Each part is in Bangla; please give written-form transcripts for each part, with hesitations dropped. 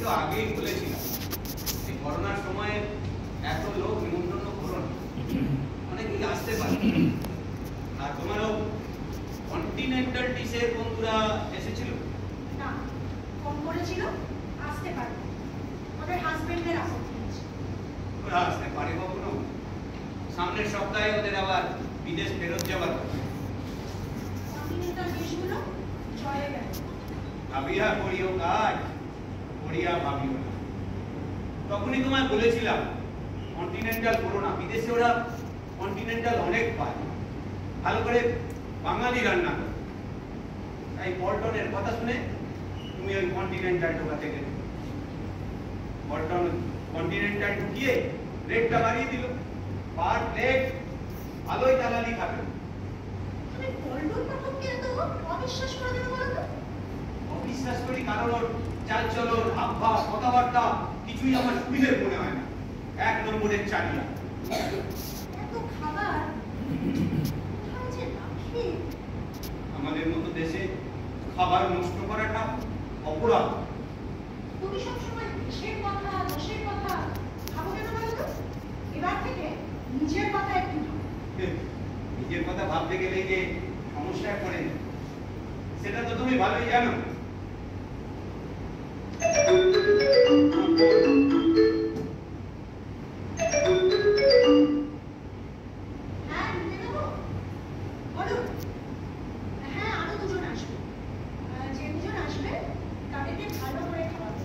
তো আগেই বলেছিলাম এই করোনার সময় এত লোক নিমন্ত্রণ করুন, অনেকেই আসতে পারে। আর তোমারও কন্টিনেন্টাল ডিশের বন্ধুরা এসেছিল না, ফোন করেছিল আসতে পারে, ওদের হাজবেন্ডের আপত্তি আছে। ওরা আসতে পারে কখনো? সামনের সপ্তাহে ওদের আবার বিদেশ ফেরত যাবার কথা। কন্টিনেন্টাল ডিশগুলো চলে গেল। ভাবিয়া করিও কাজ, করিয়া ভাবিও না। তখনই তোমায় বলেছিলাম কন্টিনেন্টাল করো না, বিদেশে ওরা কন্টিনেন্টাল অনেক পায়, ভালো করে বাঙালি রান্না করে। তাই পল্টনের কথা শুনে তুমি ওই কন্টিনেন্টাল ঢোকাতে গেলে। পল্টন কন্টিনেন্টাল ঢুকিয়ে রেটটা বাড়িয়ে দিল, পার প্লেট আলোয় তালালি খাবে। তুমি পল্টন পাঠককে এত অবিশ্বাস করে দেবে বলো তো? অবিশ্বাস করি কারণ ওর চালচলন, হাবভাব, কথাবার্তা কিছুই আমার সুবিধের মনে হয় না। এক নম্বরের চালিয়া। এত খাবার কোথায় যে রাখে? আমাদের মতো দেশে খাবার নষ্ট করাটা অপরাধ। তুমি সবসময় দেশের কথা, দোষের কথা ভাবো কেন বলো তো? এবার থেকে নিজের কথা একটু ভাবো। নিজের কথা ভাবতে গেলেই যে সমস্যায় পড়ে, সেটা তো তুমি ভালোই জানো। হ্যাঁ, নিতে দেবো? বলুন। হ্যাঁ, আরো দুজন আসবে। যে দুজন আসবে তাদেরকে ভালো করে খাওয়াবো,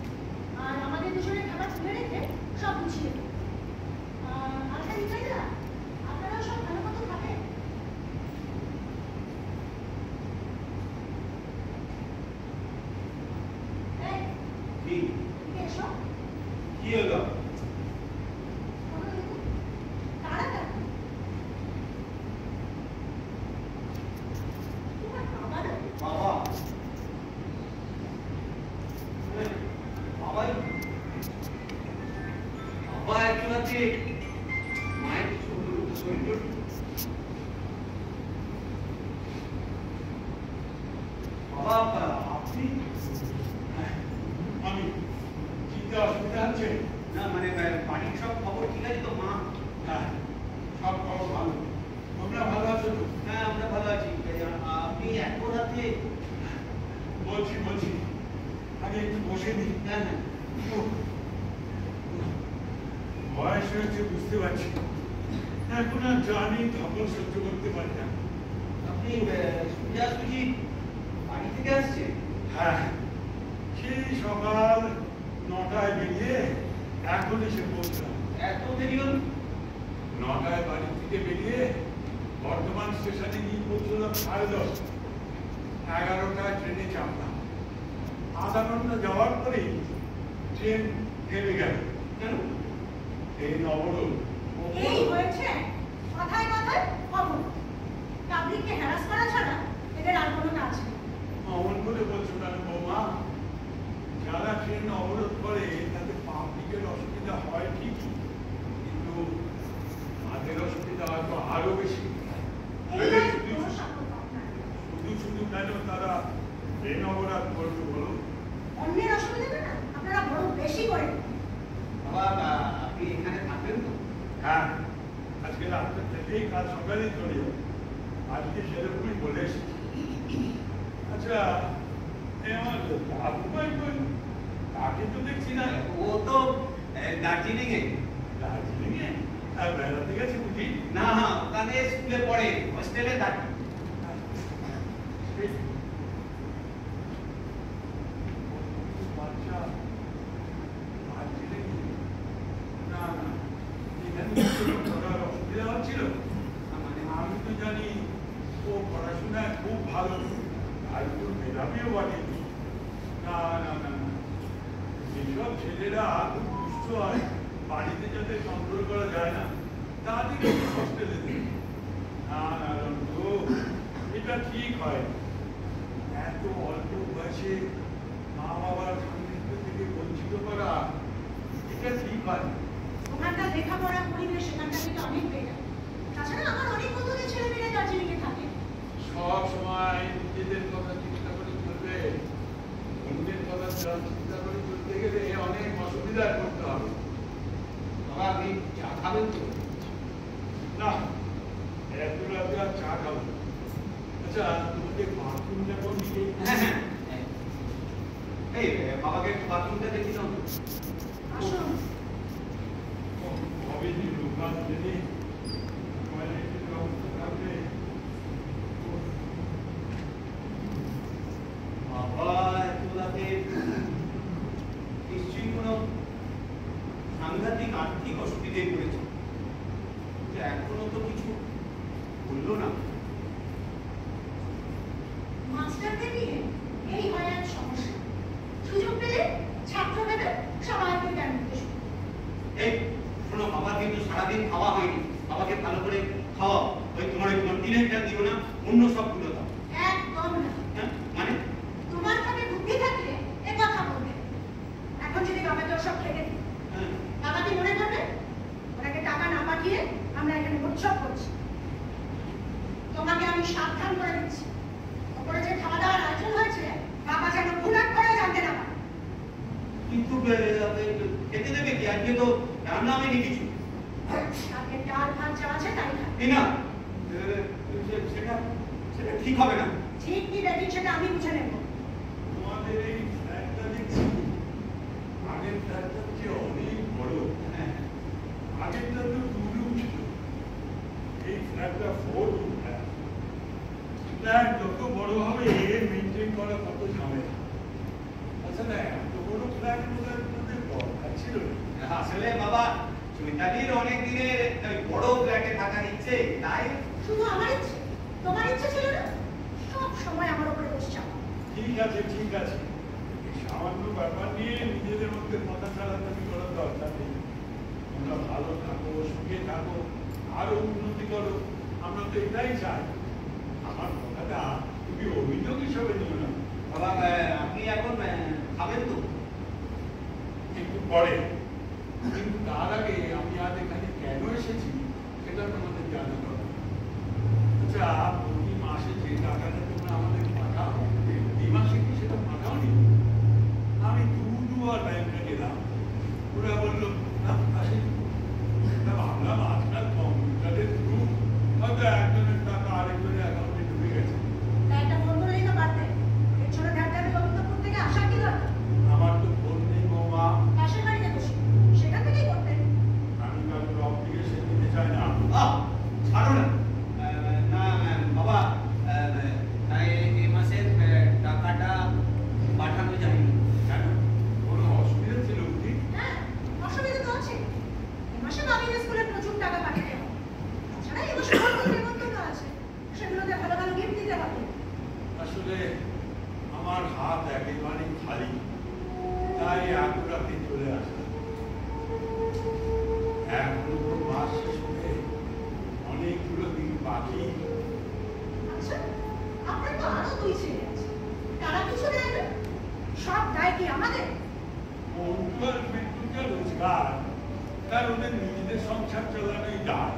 আর আমাদের দুজনের খাবার তুলে রেখে সব গুছিয়ে দেবো। আচ্ছা নিতাইদা, আপনারাও সব ভালো মতো খাবেন। এই, কি এদিকে এসো। কি হলো? বলো দেখি, তাড়াতাড়ি। তোমার বাবা না? বাবা বাবাই বাবা একটু আছে মায়ের শরীর। বাবা আপনি? আমি চিন্তা অসুবিধা আছে? না মানে বাড়ির সব খবর ঠিক আছে তো? মা? হ্যাঁ, সব খবর ভালো। তোমরা ভালো আছো তো? হ্যাঁ আমরা ভালো আছি। আপনি এত রাতে? বলছি আগে একটু বসে নি। হ্যাঁ হ্যাঁ। বয়স হয়েছে বুঝতে পারছি, এখন আর জানি ধকল সহ্য করতে পারি না। আপনি সোজাসুজি বাড়ি থেকে আসছেন? হ্যাঁ, সেই সকাল 9টায় বেরিয়ে এখন এসে পৌঁছলাম। এত দেরি হল? 9টায় বাড়ি থেকে বেরিয়ে বর্ধমান স্টেশনে গিয়ে পৌঁছলাম 10:30। 11টায় ট্রেনে চাপলাম। আধা ঘন্টা যাওয়ার পরেই ট্রেন থেমে গেল। কেন? ট্রেন অবরোধ। এই হয়েছে কথায় কথায় খবর। পাবলিককে হ্যারাস করা ছাড়া এদের আর কোনো কাজ নেই। অমন করে বলছো কেন বৌমা? যারা ট্রেন অবরোধ করে তাতে পাবলিকের অসুবিধা হয় ঠিকই, কিন্তু তাদের অসুবিধা হয়তো আরো বেশি। এই নয় কোনো সাপোর্ট আপনার। শুধু কেন তারা ট্রেন অবরোধ করবে বলো? অন্যের অসুবিধা না আপনারা বড় বেশি করে। বাবা আপনি এখানে থাকবেন তো? হ্যাঁ, আজকে রাত্রে থেকেই কাল সকালেই চলে যাবে। আজকে সেরকমই বলে এসেছি। আচ্ছা, আমার বাবু ভাই কই? তাকে তো দেখছি না। ও তো দার্জিলিং এ। দার্জিলিং এ বেড়াতে গেছে বুঝি? না হ্যাঁ, ওখানে স্কুলে পড়ে, হোস্টেলে থাকে। বাচ্চা দার্জিলিং না এখানে পড়ার অসুবিধা হচ্ছিল। মানে আমি তো জানি ও পড়াশোনায় খুব ভালো, আর খুব মেধাবীও বটে। না না না না, যেসব ছেলেরা খুব দুষ্ট হয়, বাড়িতে যাতে কন্ট্রোল করা যায় না, তাদেরকে হোস্টেলে দেবে। না না রন্তু, এটা ঠিক হয়। এত অল্প বয়সে মা বাবার সান্নিধ্য থেকে বঞ্চিত করা, এটা ঠিক হয়। ওখানকার লেখাপড়া পরিবেশ সেখানটা থেকে অনেক বেটার। তাছাড়া আমার অনেক বন্ধুদের ছেলেমেয়েরা দার্জিলিং এ থাকে। সব সময় নিজেদের কথা চিন্তা করে চলবে, অন্যের কথা চিন্তা করে চলতে গেলে অনেক অসুবিধায় পড়তে হবে। বাবা আপনি চা খাবেন তো? না, এত রাতে আর চা খাবো না। আচ্ছা, তোমাদের বাথরুমটা কোন দিকে? হ্যাঁ হ্যাঁ এই বাবাকে একটু বাথরুমটা দেখি দাও। আসুন। কবে যে লোকাল জেনে টয়লেটের ব্যবস্থা থাকবে। বাবা এত রাতে নিশ্চয়ই কোনো সাংঘাতিক আর্থিক অসুবিধায় পড়েছে, এখনো তো কিছু বললো না। মাস্টারদের নিয়ে এই হয় এক সমস্যা, সুযোগ পেলে ছাত্র ভেবে সবাইকে জ্ঞান দিতে শুরু। এই শোনো, বাবার কিন্তু সারাদিন খাওয়া হয়নি, বাবাকে ভালো করে খাওয়া। ওই তোমার ওই কন্টিনেন্টটা দিও না, অন্য সবগুলো দাও। একদম না। হ্যাঁ মানে তোমার কাছে বুদ্ধি থাকলে এ কথা বলবে। এখন যদি বাবাকে ওসব খেতে দিই, হ্যাঁ বাবা কি মনে করবে ওনাকে টাকা না পাঠিয়ে আমরা এখানে উৎসব করছি? তোমাকে আমি সাবধান করে দিচ্ছি, ওপরে যে খাওয়া দাওয়ার আয়োজন হয়েছে বাবা যেন ভুলাট করে জানতে না পারে। কিন্তু খেতে দেবে কি? আজকে তো রান্না হয়নি কিছু। আজকে ডাল ভাত যা আছে তাই খাবে। এই না সেটা সেটা ঠিক হবে না। ঠিক কি বেঠিক সেটা আমি বুঝে নেব। তোমাদের এই ফ্ল্যাটটা দেখছি আগের ফ্ল্যাটটার চেয়ে অনেক বড়। হ্যাঁ আগেরটা তো 2 রুম ছিল, এই ফ্ল্যাটটা 4 রুম ফ্ল্যাট। ফ্ল্যাট যত বড় হবে মেনটেন করা কত ঝামেলা। আচ্ছা না, এত বড় ফ্ল্যাট বোধহয় তোমাদের দরকার ছিল না। আসলে বাবা চৈতালির অনেক দিনের ওই বড় ফ্ল্যাটে থাকার ইচ্ছে, তাই শুধু আমার ইচ্ছে, তোমার ইচ্ছে ছিল না? সব সময় আমার উপরে দোষ চাপা। ঠিক আছে ঠিক আছে, এই সামান্য ব্যাপার নিয়ে নিজেদের মধ্যে কথা ছাড়াছাড়ি করার দরকার নেই। তোমরা ভালো থাকো, সুখে থাকো, আরো উন্নতি করো, আমরা তো এটাই চাই। আমার কথাটা তুমি অভিযোগ হিসাবে নিও না। বাবা আপনি এখন খাবেন তো? একটু পরে, কিন্তু তার আগে আমি আজ এখানে কেন এসেছি সেটা তোমাদের জানা দরকার। আচ্ছা, প্রতি মাসে যে টাকাটা তোমরা আমাদের পাঠাও, এই মাসে কি সেটা পাঠাওনি? আমি দুবার ব্যাংকে গেলাম, ওরা বললো না আসেনি। তা ভাবলাম আজকাল কম্পিউটারের থ্রু হয়তো একজনের টাকা আরেকজনের অ্যাকাউন্টে ঢুকে গেছে। তাই একটা ফোন করে দিতে পারতে। এর ছোট ঢাকার গোবিন্দপুর থেকে আসা কি দরকার? আমার তো ফোন নেই বৌমা, পাশের বাড়িতে বসে সেখান থেকেই করতেন। আমি কারোর অব্লিগেশন নিতে চাই না। ছাড়ো না। না বাবা এই মাসের টাকাটা পাঠানো যায়নি। কেন, কোনো অসুবিধা ছিল বুঝি? হ্যাঁ, অসুবিধা তো আছে। এই মাসে বাবিনের স্কুলে প্রচুর টাকা পাঠাতে হবে। তাছাড়া এই মাসে ভর্তির নিমন্ত্রণ আছে, সেগুলোতে ভালো ভালো গিফট দিতে হবে। আসলে আমার হাত একেবারে খালি, তাই এত রাতে চলে আসা। এখনো তো মাস শেষ হতে অনেকগুলো দিন বাকি। আচ্ছা, আপনার তো আরো 2 ছেলে আছে, তারা কিছু দেয় না? সব দায় কি আমাদের? মন্টু আর বিট্টুকে রোজগার, তার ওদের নিজেদের সংসার চালানোই যায়।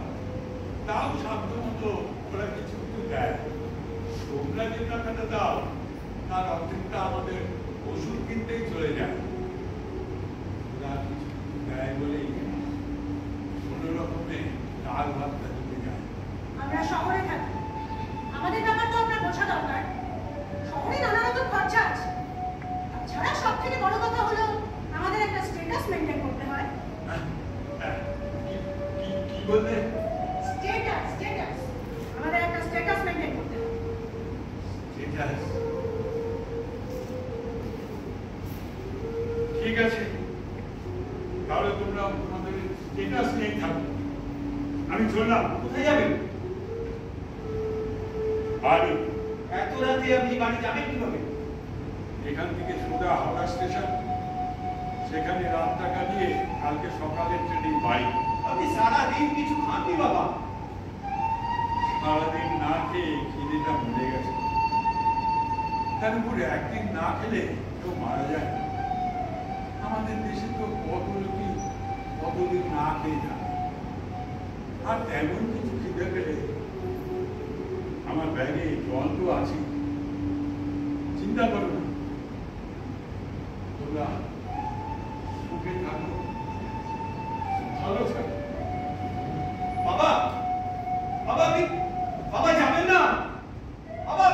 তাও সাধ্য মতো ওরা কিছু কিছু দেয়। তোমরা যে টাকাটা দাও তার অর্ধেকটা আমাদের ওষুধ কিনতেই চলে যায়। ওরা কিছু কিছু দেয় বলেই কোনো রকমে ডাল ভাতটা চলে যায়। আমরা শহরে থাকি, আমাদের ব্যাপার তো আপনার বোঝা দরকার। শহরে নানা রকম খরচা আছে। তাছাড়া সব থেকে বড় কথা হলো আমাদের একটা স্ট্যাটাস মেনটেন করতে হয়। কি বললে? স্ট্যাটাস আমাদের একটা স্ট্যাটাস মেনটেন করতে হয়। ঠিক আছে, তাহলে তোমরা তোমাদের স্ট্যাটাস নিয়ে থাকো। আমি চললাম। কোথায় যাবেন? বাড়ি। এত রাতে আপনি বাড়ি যাবেন কিভাবে? এখান থেকে সোজা হাওড়া স্টেশন, সেখানে রাতটা কাটিয়ে কালকে সকালের ট্রেনে বাড়ি। আপনি সারাদিন কিছু খাননি বাবা? সারাদিন না খেয়ে খিদেটা মরে গেছে। তার উপরে একদিন না খেলে কেউ মারা যায়। আমাদের দেশে তো কত লোকই কতদিন না খেয়ে যায়। আর তেমন কিছু খিদে পেলে আমার ব্যাগে জল তো আছে, চিন্তা করো না। তোমরা সুখে থাকো, ভালো থাকো। বাবা, বাবা আপনি বাবা যাবেন না, বাবা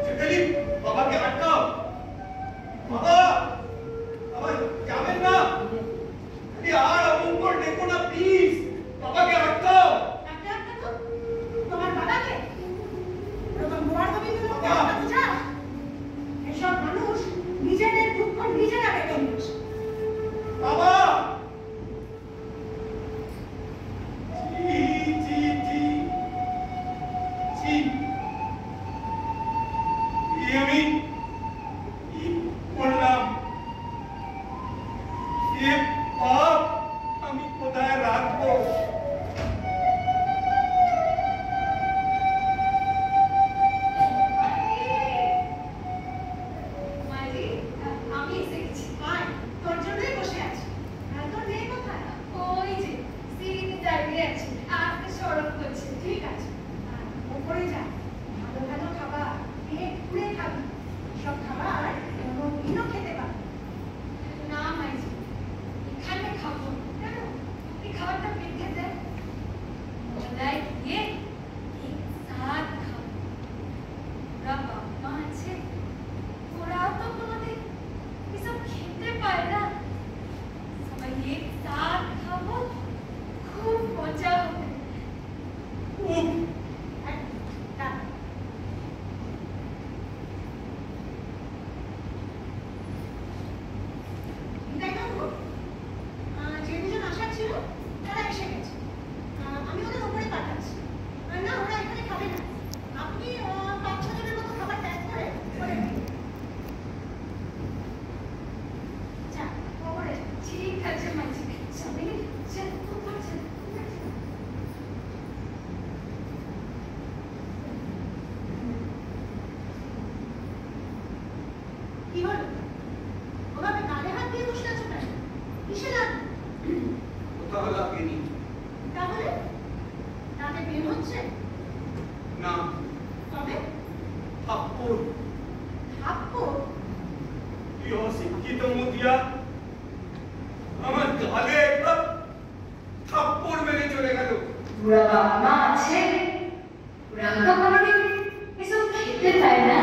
সেখানে বাবাকে আটকাও, বাবা বাবা যাবেন না, আরে আর অমঙ্গল দেখো না প্লিজ, বাবাকে আটকাও। একটা একটা তো তোমার বাবাকে ওরকম মোয়ার গোবিন্দ বুঝা এসব মানুষ নিজেদের দুঃখ নিজেরা বেঁধে নিয়ে আসে। বাবা জি জি জি জি আমি কি করলাম, এ পাপ আমি কোথায় রাখবো? মাঝি আমি এসে গেছি। আয় তোর জন্যই বসে আছি। আর তোর মেয়ে কোথায়? ওই যে সিঁড়িতে দাঁড়িয়ে আছে, আজকে সড়ক করছে। ঠিক আছে ওপরে যা, ভালো ভালো খাবার পেট পুড়ে খাবি। সব খাবার কোনোদিনও খেতে পারবি না মাইজি, এখানে খাবো কেন? এই খাবারটা পেটে দেয়, ওটাই গিয়ে এক সাথ খাবো। ওরা বাবা আছে, ওরাও তো কোনোদিন এসব খেতে পায় না। সবাই এক সাথ খাবো, খুব মজা হবে। উফ যে দুজন আসার ছিল তারা এসে গেছে। আমি ওদের উপরে পাঠাচ্ছি। না ওরা এখানে খাবে না, আপনি 5-6 জনের মতো খাবার প্যাক করে করে দিন। যা ওপরে যা। ঠিক আছে মাঝি, সবাই চল উপর চল। কি হলো? ওভাবে গালে হাত দিয়ে বসে আছো কেন? কিসে লাগবে? কোথাও লাগেনি। তাহলে দাঁতে বের হচ্ছে? না তবে থাপ্পড়, থাপ্পড়? কি অশিক্ষিত মতিয়া, আমার গালে একটা থাপ্পড় মেরে চলে গেল। ওরা বাবা মা আছে, ওরা তো কোনোদিন এসব খেতে পায় না।